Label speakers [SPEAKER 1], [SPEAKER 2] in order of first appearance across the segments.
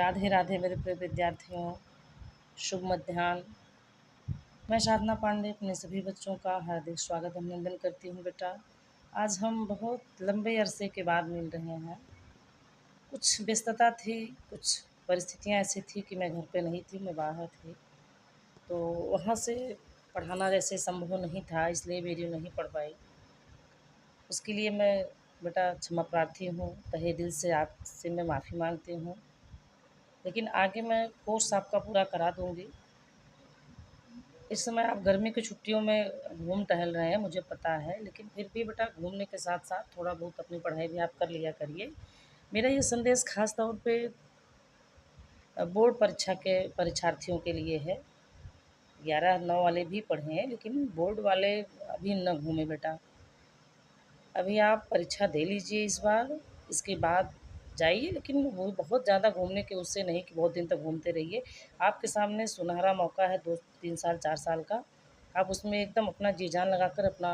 [SPEAKER 1] राधे राधे मेरे प्रिय विद्यार्थियों। शुभ मध्याह्न। मैं साधना पांडे अपने सभी बच्चों का हार्दिक स्वागत अभिनंदन करती हूँ बेटा। आज हम बहुत लंबे अरसे के बाद मिल रहे हैं। कुछ व्यस्तता थी, कुछ परिस्थितियाँ ऐसी थी कि मैं घर पे नहीं थी, मैं बाहर थी, तो वहाँ से पढ़ाना जैसे संभव नहीं था, इसलिए वीडियो नहीं पढ़ पाई। उसके लिए मैं बेटा क्षमा प्रार्थी हूँ, तहे दिल से आपसे मैं माफ़ी मांगती हूँ। लेकिन आगे मैं कोर्स आपका पूरा करा दूँगी। इस समय आप गर्मी की छुट्टियों में घूम टहल रहे हैं, मुझे पता है, लेकिन फिर भी बेटा घूमने के साथ-साथ थोड़ा बहुत अपनी पढ़ाई भी आप कर लिया करिए। मेरा ये संदेश ख़ास तौर पे बोर्ड परीक्षा के परीक्षार्थियों के लिए है। 11-9 वाले भी पढ़ें, लेकिन बोर्ड वाले अभी न घूमें बेटा। अभी आप परीक्षा दे लीजिए इस बार, इसके बाद जाइए, लेकिन वो बहुत ज़्यादा घूमने के उससे नहीं कि बहुत दिन तक घूमते रहिए। आपके सामने सुनहरा मौका है 2-3 साल 4 साल का, आप उसमें एकदम अपना जी जान लगाकर अपना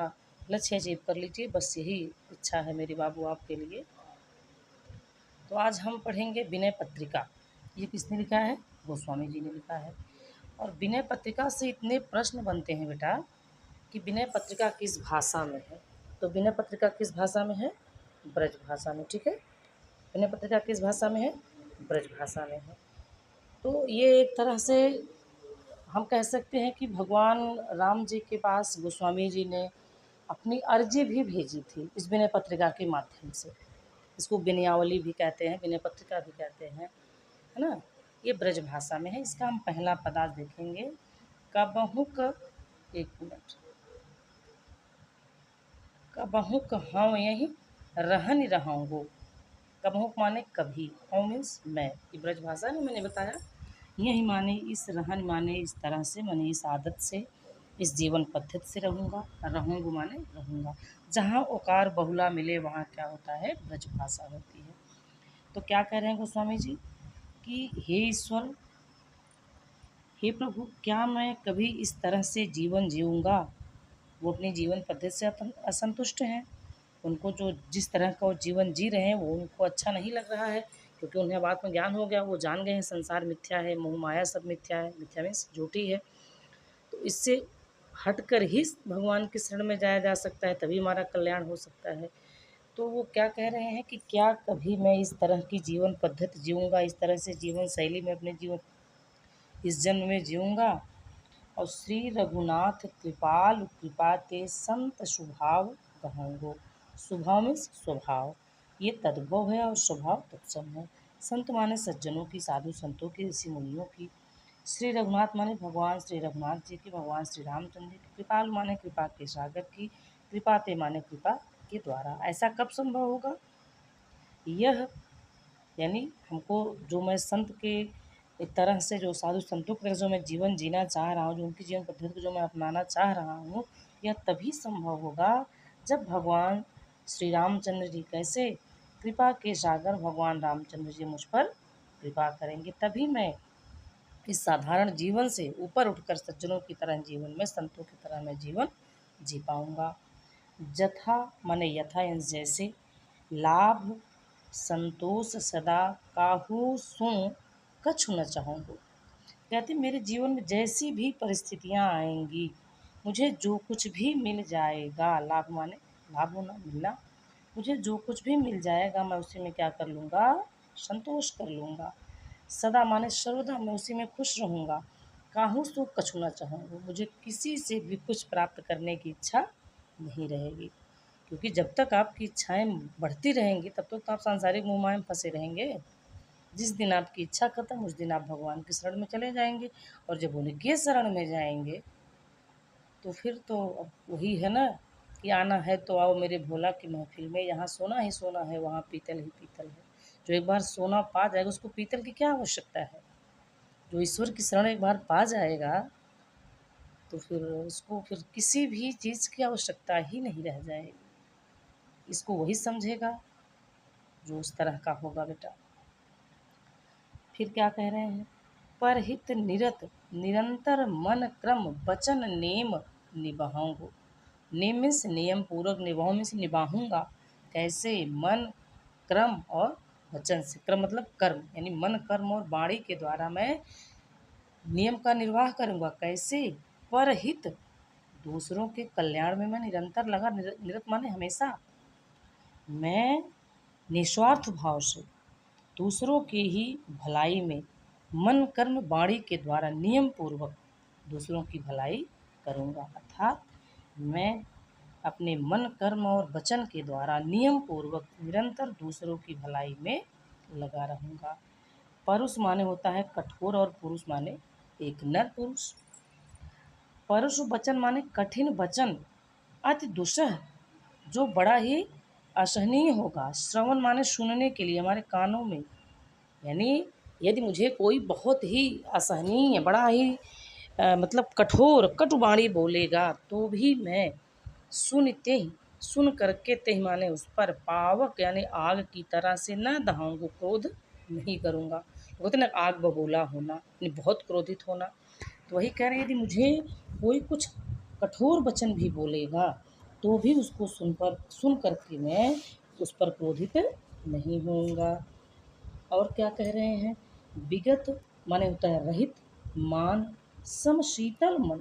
[SPEAKER 1] लक्ष्य अचीव कर लीजिए, बस यही इच्छा है मेरी बाबू आपके लिए। तो आज हम पढ़ेंगे विनय पत्रिका। ये किसने लिखा है? गोस्वामी जी ने लिखा है। और विनय पत्रिका से इतने प्रश्न बनते हैं बेटा कि विनय पत्रिका किस भाषा में है। तो विनय पत्रिका किस भाषा में है? ब्रज भाषा में, ठीक है। विनय पत्रिका किस भाषा में है? ब्रज भाषा में है। तो ये एक तरह से हम कह सकते हैं कि भगवान राम जी के पास गोस्वामी जी ने अपनी अर्जी भी भेजी थी इस विनय पत्रिका के माध्यम से। इसको विनयावली भी कहते हैं, विनय पत्रिका भी कहते हैं, है ना। ये ब्रज भाषा में है। इसका हम पहला पद आज देखेंगे। कबहुक, एक मिनट, कबहुक हाँ यही रहन रहूँगो। कबहुक माने कभी, हूँ मीन्स मैं, ये ब्रज भाषा में मैंने बताया। यही माने इस रहन माने इस तरह से, माने इस आदत से, इस जीवन पद्धति से रहूँगा। रहूँगा माने रहूँगा। जहाँ ओकार बहुला मिले वहाँ क्या होता है? ब्रज भाषा होती है। तो क्या कह रहे हैं गोस्वामी जी कि हे ईश्वर, हे प्रभु, क्या मैं कभी इस तरह से जीवन जीऊँगा? वो अपनी जीवन पद्धति से असंतुष्ट हैं। उनको जो जिस तरह का वो जीवन जी रहे हैं वो उनको अच्छा नहीं लग रहा है, क्योंकि उन्हें अब आत्मज्ञान हो गया। वो जान गए हैं संसार मिथ्या है, मोह माया सब मिथ्या है। मिथ्या मीन्स झूठी है। तो इससे हटकर ही भगवान की शरण में जाया जा सकता है, तभी हमारा कल्याण हो सकता है। तो वो क्या कह रहे हैं कि क्या कभी मैं इस तरह की जीवन पद्धति जीऊँगा, इस तरह से जीवन शैली में अपने जीवन इस जन्म में जीऊँगा? और श्री रघुनाथ कृपाल कृपा ते संत स्वभाव कहूँगो। स्वभाव में स्वभाव, ये तद्भव है और स्वभाव तत्सम है। संत माने सज्जनों की, साधु संतों की, ऋषि मुनियों की। श्री रघुनाथ माने भगवान श्री रघुनाथ जी की, भगवान श्री रामचंद्र जी की। कृपाल माने कृपा के सागर की। कृपाते माने कृपा के द्वारा। ऐसा कब संभव होगा? यह यानी हमको, जो मैं संत के एक तरह से, जो साधु संतों की तरह जो मैं जीवन जीना चाह रहा हूँ, जो उनकी जीवन पद्धति को जो मैं अपनाना चाह रहा हूँ, यह तभी संभव होगा जब भगवान श्री रामचंद्र जी कैसे कृपा के सागर भगवान रामचंद्र जी मुझ पर कृपा करेंगे। तभी मैं इस साधारण जीवन से ऊपर उठकर सज्जनों की तरह जीवन में, संतों की तरह मैं जीवन जी पाऊँगा। जथा माने यथा यानी जैसे, लाभ संतोष सदा काहू सुन कछु न चाहूँगो। कहते मेरे जीवन में जैसी भी परिस्थितियाँ आएंगी, मुझे जो कुछ भी मिल जाएगा, लाभ माने लाभ होना, मिलना, मुझे जो कुछ भी मिल जाएगा मैं उसी में क्या कर लूँगा? संतोष कर लूँगा। सदा माने सर्वदा मैं उसी में खुश रहूँगा। काहू सो कछु ना चाहूँगा, मुझे किसी से भी कुछ प्राप्त करने की इच्छा नहीं रहेगी। क्योंकि जब तक आपकी इच्छाएँ बढ़ती रहेंगी तब तक तो आप सांसारिक मोह माया में फँसे रहेंगे। जिस दिन आपकी इच्छा खत्म, उस दिन आप भगवान की शरण में चले जाएँगे। और जब उनके शरण में जाएँगे तो फिर तो अब वही है ना कि आना है तो आओ मेरे भोला की महफ़िल में, यहाँ सोना ही सोना है, वहाँ पीतल ही पीतल है। जो एक बार सोना पा जाएगा उसको पीतल की क्या आवश्यकता है? जो ईश्वर की शरण एक बार पा जाएगा तो फिर उसको फिर किसी भी चीज़ की आवश्यकता ही नहीं रह जाएगी। इसको वही समझेगा जो उस तरह का होगा बेटा। फिर क्या कह रहे हैं? परहित निरत निरंतर मन क्रम वचन नेम निभाऊँगो। नेम मीन्स नियम पूर्वक, निभाऊँ मीन्स निभाऊँगा। कैसे? मन, क्रम और वचन से। कर्म मतलब कर्म, यानी मन, कर्म और वाणी के द्वारा मैं नियम का निर्वाह करूँगा। कैसे? परहित, दूसरों के कल्याण में मैं निरंतर लगा, निरत माने हमेशा। मैं निस्वार्थ भाव से दूसरों की ही भलाई में मन, कर्म, वाणी के द्वारा नियम पूर्वक दूसरों की भलाई करूँगा। अर्थात मैं अपने मन, कर्म और वचन के द्वारा नियम पूर्वक निरंतर दूसरों की भलाई में लगा रहूँगा। परुष माने होता है कठोर और पुरुष माने एक नर पुरुष। परुष वचन माने कठिन वचन, अति दुस्सह, जो बड़ा ही असहनीय होगा। श्रवण माने सुनने के लिए हमारे कानों में, यानी यदि मुझे कोई बहुत ही असहनीय, बड़ा ही मतलब कठोर कटुवाणी बोलेगा तो भी मैं सुनते ही, सुन करके ते ही माने उस पर पावक यानी आग की तरह से न दहाऊंगा, क्रोध नहीं करूँगा। बोलते ना आग बबूला होना, यानी बहुत क्रोधित होना। तो वही कह रहे हैं, यदि मुझे कोई कुछ कठोर वचन भी बोलेगा तो भी उसको सुन करके मैं उस पर क्रोधित नहीं होऊंगा। और क्या कह रहे हैं? विगत माने होता है रहित, मान, सम शीतल मन,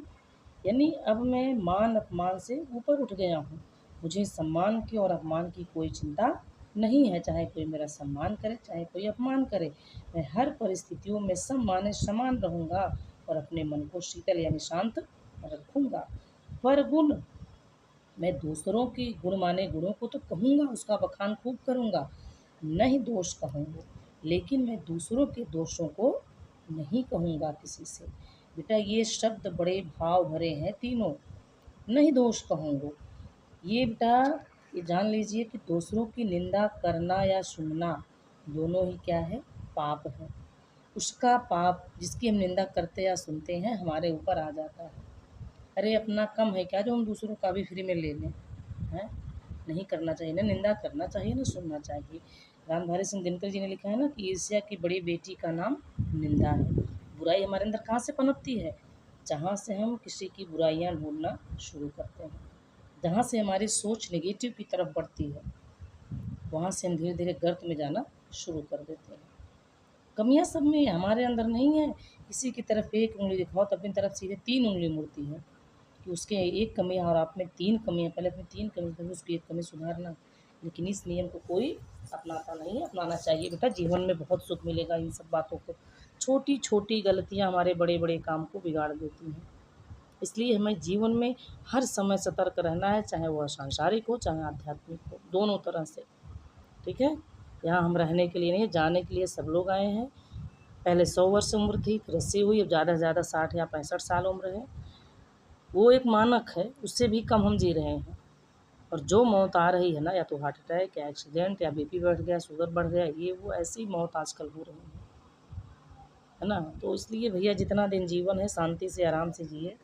[SPEAKER 1] यानी अब मैं मान अपमान से ऊपर उठ गया हूँ। मुझे सम्मान की और अपमान की कोई चिंता नहीं है। चाहे कोई मेरा सम्मान करे, चाहे कोई अपमान करे, मैं हर परिस्थितियों में सम माने समान रहूँगा और अपने मन को शीतल यानी शांत रखूँगा। पर गुण, मैं दूसरों की गुण माने गुणों को तो कहूँगा, उसका बखान खूब करूँगा, नहीं दोष कहूँगा, लेकिन मैं दूसरों के दोषों को नहीं कहूँगा किसी से। बेटा ये शब्द बड़े भाव भरे हैं तीनों, नहीं दोष कहूँगा। ये बेटा ये जान लीजिए कि दूसरों की निंदा करना या सुनना दोनों ही क्या है? पाप है। उसका पाप जिसकी हम निंदा करते या सुनते हैं हमारे ऊपर आ जाता है। अरे अपना कम है क्या जो हम दूसरों का भी फ्री में ले लें? हैं? नहीं करना चाहिए ना, निंदा करना चाहिए ना सुनना चाहिए। रामधारी सिंह दिनकर जी ने लिखा है ना कि ईर्ष्या की बड़ी बेटी का नाम निंदा है। बुराई हमारे अंदर कहाँ से पनपती है? जहाँ से हम किसी की बुराइयाँ ढूंढना शुरू करते हैं, जहाँ से हमारी सोच नेगेटिव की तरफ बढ़ती है, वहाँ से हम धीरे धीरे गर्त में जाना शुरू कर देते हैं। कमियाँ सब में हमारे अंदर नहीं है। किसी की तरफ एक उंगली दिखाओ तो अपनी तरफ सीधे 3 उंगली मुड़ती है कि उसके एक कमी है और आप में 3 कमियाँ, पहले अपनी 3 कमी फिर उसकी एक कमी सुधारना। लेकिन इस नियम को कोई अपनाता नहीं है, अपनाना चाहिए बेटा, जीवन में बहुत सुख मिलेगा इन सब बातों को। छोटी-छोटी गलतियाँ हमारे बड़े-बड़े काम को बिगाड़ देती हैं। इसलिए हमें जीवन में हर समय सतर्क रहना है, चाहे वह सांसारिक हो, चाहे आध्यात्मिक हो, दोनों तरह से। ठीक है? यहाँ हम रहने के लिए नहीं, जाने के लिए सब लोग आए हैं। पहले 100 वर्ष उम्र थी, फिर 80 हुई, अब ज़्यादा से ज़्यादा 60 या 65 साल उम्र है। वो एक मानक है, उससे भी कम हम जी रहे हैं। और जो मौत आ रही है ना, या तो हार्ट अटैक या एक्सीडेंट या बीपी बढ़ गया, शुगर बढ़ गया, ये वो ऐसी मौत आजकल हो रही है ना। तो इसलिए भैया जितना दिन जीवन है शांति से आराम से जिए।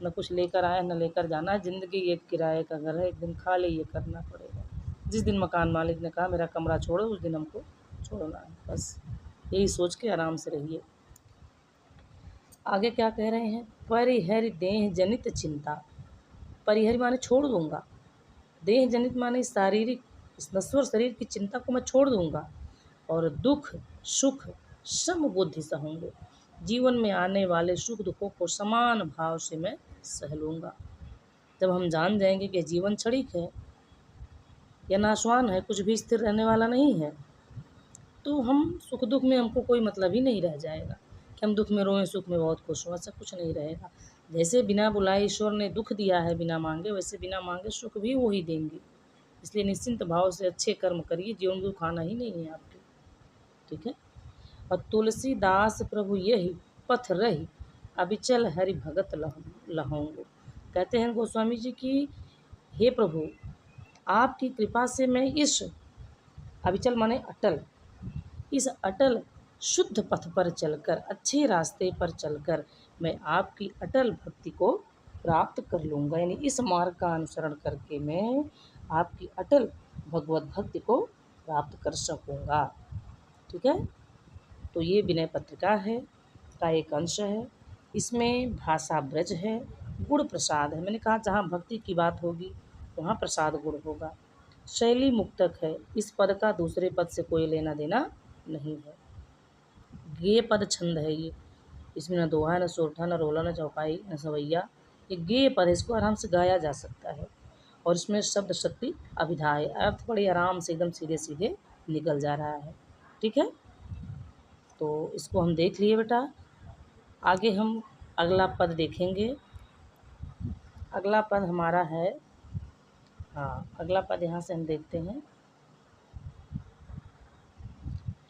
[SPEAKER 1] न कुछ लेकर आए न लेकर जाना है। ज़िंदगी एक किराए का घर है, एक दिन खाली ये करना पड़ेगा। जिस दिन मकान मालिक ने कहा मेरा कमरा छोड़ो, उस दिन हमको छोड़ना है। बस यही सोच के आराम से रहिए। आगे क्या कह रहे हैं? परिहरि देह जनित चिंता। परिहरि माने छोड़ दूंगा, देह जनित माने शारीरिक इस नश्वर शरीर की चिंता को मैं छोड़ दूंगा और दुख सुख सम बुद्धि सहूँगा। जीवन में आने वाले सुख दुखों को समान भाव से मैं सह लूँगा। जब हम जान जाएंगे कि जीवन क्षणिक है या नाशवान है, कुछ भी स्थिर रहने वाला नहीं है, तो हम सुख दुख में हमको कोई मतलब ही नहीं रह जाएगा कि हम दुख में रोएं सुख में बहुत खुश हों, ऐसा कुछ नहीं रहेगा। जैसे बिना बुलाए ईश्वर ने दुख दिया है बिना मांगे, वैसे बिना मांगे सुख भी वो ही देंगे। इसलिए निश्चिंत भाव से अच्छे कर्म करिए, जीवन में दुख आना ही नहीं है आपके। ठीक है? और तुलसीदास प्रभु यही पथ रही, अविचल हरि भगत लहोंगो। कहते हैं गोस्वामी जी की हे प्रभु, आपकी कृपा से मैं इस अविचल माने अटल, इस अटल शुद्ध पथ पर चलकर, अच्छे रास्ते पर चलकर मैं आपकी अटल भक्ति को प्राप्त कर लूँगा। यानी इस मार्ग का अनुसरण करके मैं आपकी अटल भगवत भक्ति को प्राप्त कर सकूँगा। ठीक है? तो ये विनय पत्रिका है का एक अंश है। इसमें भाषा ब्रज है, गुण प्रसाद है। मैंने कहा जहाँ भक्ति की बात होगी वहाँ प्रसाद गुण होगा। शैली मुक्तक है, इस पद का दूसरे पद से कोई लेना देना नहीं है। गेय पद छंद है ये, इसमें न दोहा, न सोरठा, न रोला, न चौपाई, न सवैया। ये गेय पद है, इसको आराम से गाया जा सकता है और इसमें शब्द शक्ति अभिधा है, अर्थ बड़े आराम से एकदम सीधे सीधे निकल जा रहा है। ठीक है, तो इसको हम देख लिए बेटा। आगे हम अगला पद देखेंगे। अगला पद हमारा है, हाँ अगला पद यहाँ से हम देखते हैं।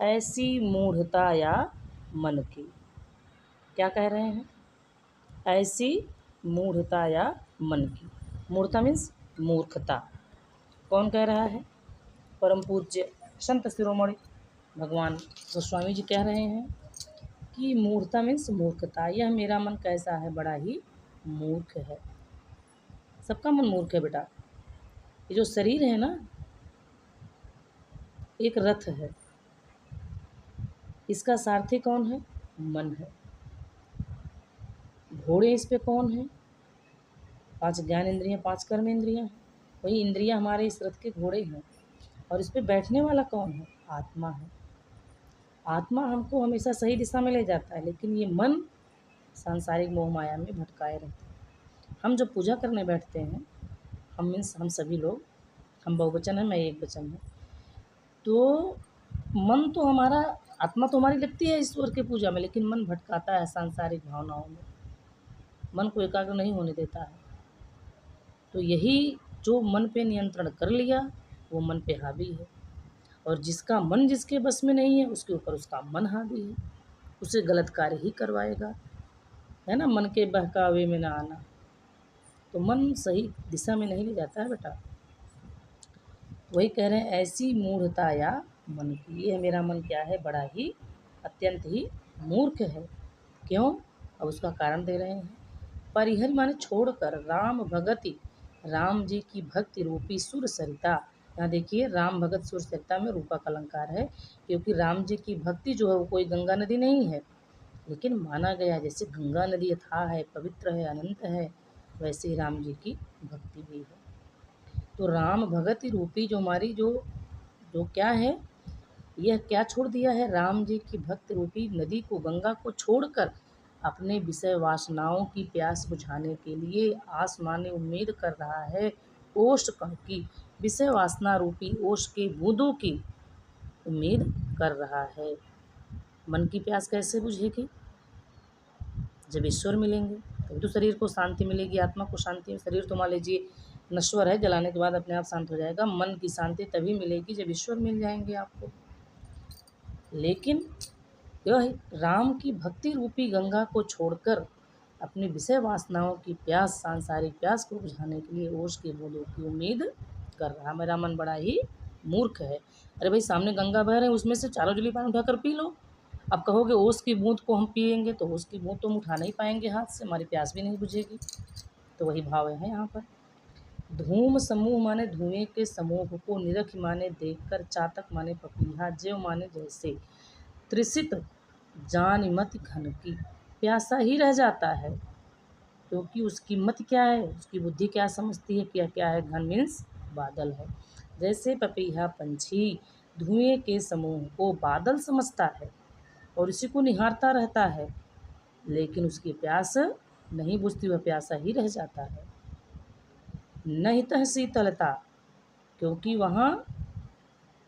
[SPEAKER 1] ऐसी मूढ़ता या मन की, क्या कह रहे हैं? ऐसी मूढ़ता या मन की। मूढ़ता मीन्स मूर्खता। कौन कह रहा है? परम पूज्य संत शिरोमणि भगवान गोस्वामी जी कह रहे हैं कि मूढ़ता मीन्स मूर्खता, यह मेरा मन कैसा है, बड़ा ही मूर्ख है। सबका मन मूर्ख है बेटा। ये जो शरीर है ना, एक रथ है, इसका सारथी कौन है? मन है। घोड़े इस पे कौन है? 5 ज्ञान इंद्रियां, 5 कर्म इंद्रियां हैं। वही इंद्रियां हमारे इस रथ के घोड़े हैं। और इस पे बैठने वाला कौन है? आत्मा है। आत्मा हमको हमेशा सही दिशा में ले जाता है, लेकिन ये मन सांसारिक मोह माया में भटकाए रहता है। हम जब पूजा करने बैठते हैं, हम मीन्स हम सभी लोग, हम बहुवचन है, मैं एक वचन हूँ, तो मन तो हमारा, आत्मा तो हमारी लगती है ईश्वर की पूजा में, लेकिन मन भटकाता है सांसारिक भावनाओं में, मन को एकाग्र नहीं होने देता है। तो यही जो मन पे नियंत्रण कर लिया, वो मन पे हावी है। और जिसका मन जिसके बस में नहीं है, उसके ऊपर उसका मन हावी है, उसे गलत कार्य ही करवाएगा, है ना। मन के बहकावे में ना आना, तो मन सही दिशा में नहीं ले जाता है बेटा। वही कह रहे हैं, ऐसी मूढ़ता या मन की, ये मेरा मन क्या है, बड़ा ही अत्यंत ही मूर्ख है। क्यों? अब उसका कारण दे रहे हैं। परिहर माने छोड़कर, राम भगति, राम जी की भक्ति रूपी सुर सरिता। यहाँ देखिए, राम भगत सुर सरिता में रूपा का अलंकार है, क्योंकि राम जी की भक्ति जो है वो कोई गंगा नदी नहीं है, लेकिन माना गया जैसे गंगा नदी अथाह है, पवित्र है, अनंत है, वैसे ही राम जी की भक्ति भी है। तो राम भगति रूपी जो हमारी जो जो क्या है, यह क्या छोड़ दिया है? राम जी की भक्त रूपी नदी को, गंगा को छोड़कर अपने विषय वासनाओं की प्यास बुझाने के लिए आसमानी उम्मीद कर रहा है ओष्ठ कण की, विषय वासना रूपी ओष्ठ के बूंदों की उम्मीद कर रहा है। मन की प्यास कैसे बुझेगी? जब ईश्वर मिलेंगे तभी तो शरीर को शांति मिलेगी, आत्मा को शांति। शरीर तो मान लीजिए नश्वर है, जलाने के बाद अपने आप शांत हो जाएगा। मन की शांति तभी मिलेगी जब ईश्वर मिल जाएंगे आपको। लेकिन यह राम की भक्ति रूपी गंगा को छोड़कर अपनी विषय वासनाओं की प्यास, सांसारिक प्यास को बुझाने के लिए ओष के बूंदों की उम्मीद कर रहा। मेरा मन बड़ा ही मूर्ख है। अरे भाई, सामने गंगा बह रहे हैं, उसमें से चारों जली पानी उठाकर पी लो। अब कहोगे ओस की बूंद को हम पिएंगे, तो ओस की बूंद तो हम उठा नहीं पाएंगे हाथ से, हमारी प्यास भी नहीं बुझेगी। तो वही भाव है यहाँ पर। धूम समूह माने धुएं के समूह को, निरख माने देखकर, चातक माने पपीहा, जेव माने जैसे, त्रिसित जान मत घन की, प्यासा ही रह जाता है, क्योंकि उसकी मत क्या है, उसकी बुद्धि क्या समझती है, क्या क्या है, घन मीन्स बादल है। जैसे पपीहा पंछी धुएं के समूह को बादल समझता है और इसी को निहारता रहता है, लेकिन उसकी प्यास नहीं बुझती, वह प्यासा ही रह जाता है। नहीं तह शीतलता, क्योंकि वहाँ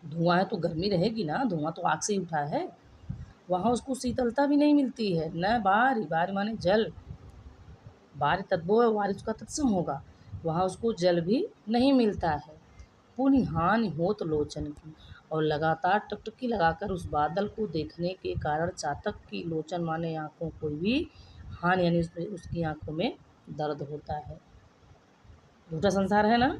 [SPEAKER 1] धुआं है तो गर्मी रहेगी ना, धुआं तो आग से ही उठा है, वहाँ उसको शीतलता भी नहीं मिलती है। न बारी, बारी माने जल, बारी तद्भव है, वारी उसका तत्सम होगा, वहाँ उसको जल भी नहीं मिलता है। पुनि हानि होत लोचन की, और लगातार टकटकी लगाकर उस बादल को देखने के कारण चातक की, लोचन माने आँखों को भी, हानि यानी उसकी आँखों में दर्द होता है। झूठा संसार है ना,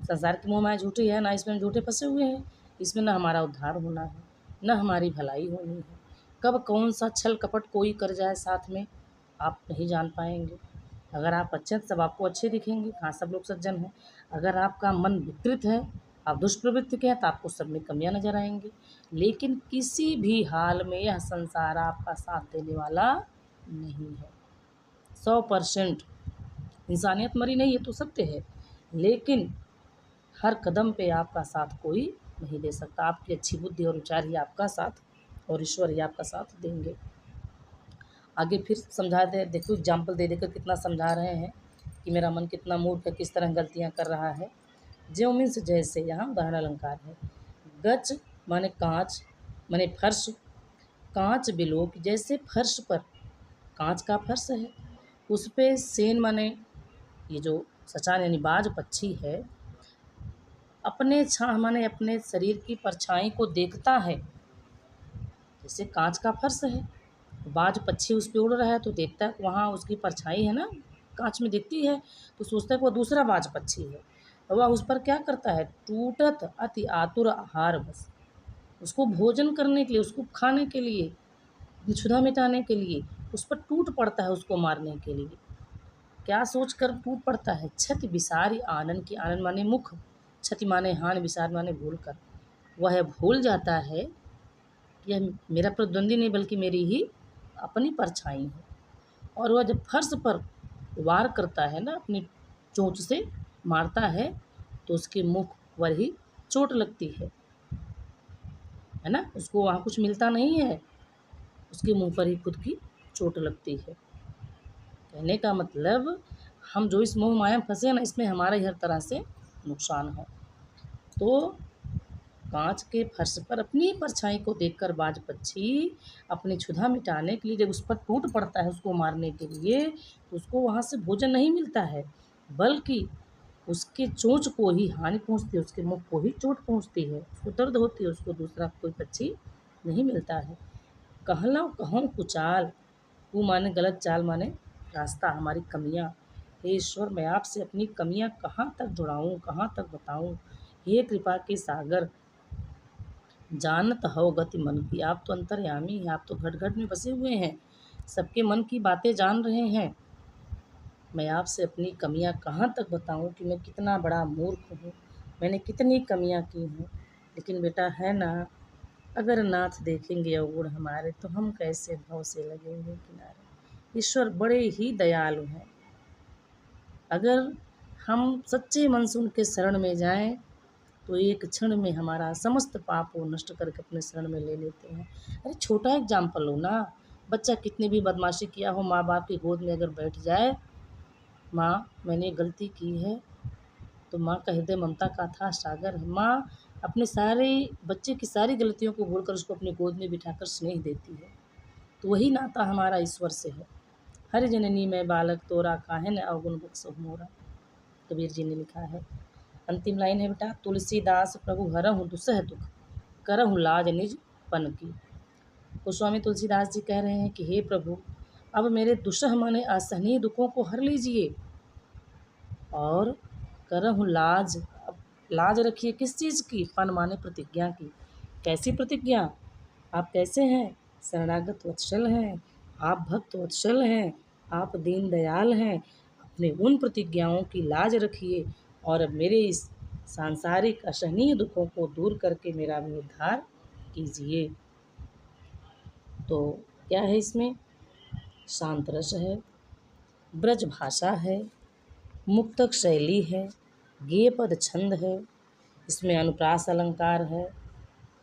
[SPEAKER 1] संसार की मोह माया झूठी है ना, इसमें हम झूठे फंसे हुए हैं। इसमें न हमारा उद्धार होना है, न हमारी भलाई होनी है। कब कौन सा छल कपट कोई कर जाए साथ में, आप नहीं जान पाएंगे। अगर आप अच्छे हैं तो सब आपको अच्छे दिखेंगे, हाँ सब लोग सज्जन हैं। अगर आपका मन विकृत है, आप दुष्प्रवृत्ति के हैं, तो आपको सब में कमियां नजर आएंगी। लेकिन किसी भी हाल में यह संसार आपका साथ देने वाला नहीं है। 100% इंसानियत मरी नहीं है तो सत्य है, लेकिन हर कदम पे आपका साथ कोई नहीं दे सकता। आपकी अच्छी बुद्धि और विचार ही आपका साथ और ईश्वर ही आपका साथ देंगे। आगे फिर समझा दे, देखो एग्जाम्पल दे देकर कितना समझा रहे हैं कि मेरा मन कितना मूर्ख है, किस तरह गलतियाँ कर रहा है। ज्यों मीन्स जैसे, यहाँ उदाहरण अलंकार है। गच माने कांच, माने फर्श। कांच बिलोक, जैसे फर्श पर कांच का फर्श है, उस पे सेन माने ये जो सचान यानी बाज पक्षी है, अपने छाह माने अपने शरीर की परछाई को देखता है। जैसे कांच का फर्श है, बाज पक्षी उस पे उड़ रहा है तो देखता है वहाँ उसकी परछाई है ना, कांच में दिखती है, तो सोचता है कि वह दूसरा बाज पक्षी है। और वह उस पर क्या करता है, टूटत अति आतुर आहार बस, उसको भोजन करने के लिए, उसको खाने के लिए, क्षुधा मिटाने के लिए उस पर टूट पड़ता है, उसको मारने के लिए। क्या सोच कर टूट पड़ता है, क्षति विसारी आनंद की, आनंद माने मुख, क्षति माने हानि, विसार माने भूल कर। वह भूल जाता है कि यह मेरा प्रतिद्वंदी नहीं बल्कि मेरी ही अपनी परछाई है। और वह जब फर्श पर वार करता है ना, अपनी चोंच से मारता है, तो उसके मुख पर ही चोट लगती है ना, उसको वहाँ कुछ मिलता नहीं है, उसके मुंह पर ही खुद की चोट लगती है। कहने का मतलब, हम जो इस मोह माया में फंसे हैं ना, इसमें हमारा ही हर तरह से नुकसान है। तो कांच के फर्श पर अपनी परछाई को देखकर बाज पक्षी अपनी क्षुधा मिटाने के लिए जब उस पर टूट पड़ता है उसको मारने के लिए, तो उसको वहाँ से भोजन नहीं मिलता है, बल्कि उसके चोंच को ही हानि पहुँचती है, उसके मुख को ही चोट पहुँचती है, उसको दर्द होती है, उसको दूसरा कोई पक्षी नहीं मिलता है। कहलौं कहूँ कुचाल, कु माने गलत, चाल माने रास्ता, हमारी कमियाँ। हे ईश्वर, मैं आपसे अपनी कमियाँ कहाँ तक जुड़ाऊँ, कहाँ तक बताऊँ। हे कृपा के सागर, जानत हो गति मन की, आप तो अंतर्यामी हैं, आप तो घट घट में बसे हुए हैं, सबके मन की बातें जान रहे हैं। मैं आपसे अपनी कमियाँ कहाँ तक बताऊँ कि मैं कितना बड़ा मूर्ख हूँ, मैंने कितनी कमियाँ की हैं। लेकिन बेटा है ना, अगर नाथ देखेंगे अवगुण हमारे, तो हम कैसे भव से लगेंगे किनारे। ईश्वर बड़े ही दयालु हैं। अगर हम सच्चे मन से उनके शरण में जाएं, तो एक क्षण में हमारा समस्त पाप वो नष्ट करके अपने शरण में ले लेते हैं। अरे छोटा एग्जाम्पल लो ना, बच्चा कितनी भी बदमाशी किया हो, माँ बाप की गोद में अगर बैठ जाए, माँ मैंने गलती की है, तो माँ का हृदय ममता का अथाह सागर है। माँ अपने सारे बच्चे की सारी गलतियों को भूलकर उसको अपनी गोद में बिठाकर स्नेह देती है। तो वही नाता हमारा ईश्वर से है। हरि जननी मैं बालक तोरा, काहे न अवगुण बख्शहु मोरा, कबीर जी ने लिखा है। अंतिम लाइन है बेटा, तुलसीदास प्रभु हरहु दुसह दुख, करहु लाज निज पन की। गोस्वामी तुलसीदास जी कह रहे हैं कि हे प्रभु, अब मेरे दुसह माने असहनीय दुखों को हर लीजिए, और करहु लाज, अब लाज रखिए किस चीज़ की, पन माने प्रतिज्ञा की। कैसी प्रतिज्ञा, आप कैसे हैं, शरणागत वत्सल हैं, आप भक्त वत्सल हैं, आप दीन दयाल हैं, अपने उन प्रतिज्ञाओं की लाज रखिए, और अब मेरे इस सांसारिक असहनीय दुखों को दूर करके मेरा भी उद्धार कीजिए। तो क्या है इसमें, शांत रस है, ब्रज भाषा है, मुक्तक शैली है, गेय पद छंद है, इसमें अनुप्रास अलंकार है,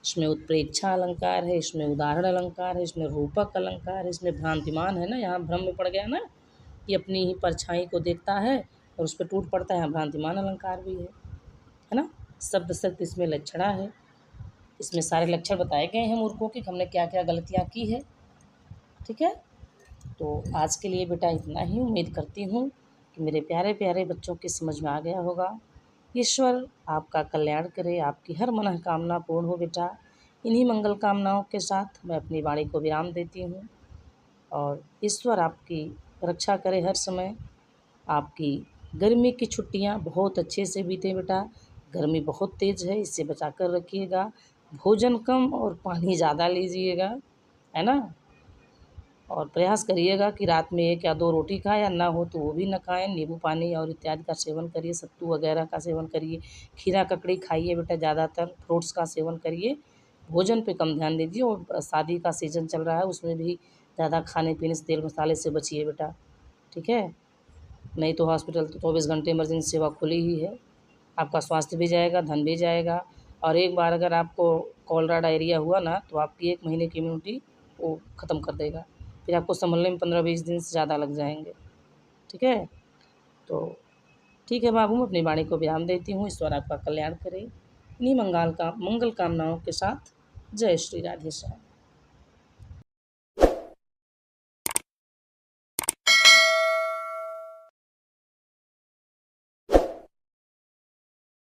[SPEAKER 1] इसमें उत्प्रेक्षा अलंकार है, इसमें उदाहरण अलंकार है, इसमें रूपक अलंकार है, इसमें भ्रांतिमान है ना, यहाँ भ्रम में पड़ गया ना कि अपनी ही परछाई को देखता है और उस पर टूट पड़ता है, भ्रांतिमान अलंकार भी है ना। शब्द शब्द इसमें लक्षणा है, इसमें सारे लक्षण बताए गए हैं मूर्खों की, हमने क्या क्या गलतियाँ की है। ठीक है, तो आज के लिए बेटा इतना ही। उम्मीद करती हूँ कि मेरे प्यारे प्यारे बच्चों की समझ में आ गया होगा। ईश्वर आपका कल्याण करे, आपकी हर मनोकामना पूर्ण हो बेटा। इन्हीं मंगल कामनाओं के साथ मैं अपनी वाणी को विराम देती हूँ, और ईश्वर आपकी रक्षा करे हर समय। आपकी गर्मी की छुट्टियाँ बहुत अच्छे से बीते बेटा, गर्मी बहुत तेज़ है, इससे बचा कर रखिएगा। भोजन कम और पानी ज़्यादा लीजिएगा, है ना। और प्रयास करिएगा कि रात में 1 या 2 रोटी खाएं, या ना हो तो वो भी ना खाएं। नींबू पानी और इत्यादि का सेवन करिए, सत्तू वगैरह का सेवन करिए, खीरा ककड़ी खाइए बेटा, ज़्यादातर फ्रूट्स का सेवन करिए। भोजन पे कम ध्यान दीजिए, और शादी का सीज़न चल रहा है, उसमें भी ज़्यादा खाने पीने से, तेल मसाले से बचिए बेटा। ठीक है, नहीं तो हॉस्पिटल तो 24 घंटे इमरजेंसी सेवा खुली ही है। आपका स्वास्थ्य भी जाएगा, धन भी जाएगा। और एक बार अगर आपको कॉलरा डायरिया हुआ ना तो आपकी 1 महीने की इम्यूनिटी वो ख़त्म कर देगा। फिर आपको सँभलने में 15-20 दिन से ज़्यादा लग जाएँगे। ठीक है? तो ठीक है बाबू, मैं अपनी वाणी को विराम देती हूँ। ईश्वर आपका कल्याण करे। इन्हीं मंगल कामनाओं के साथ जय श्री राधे श्याम।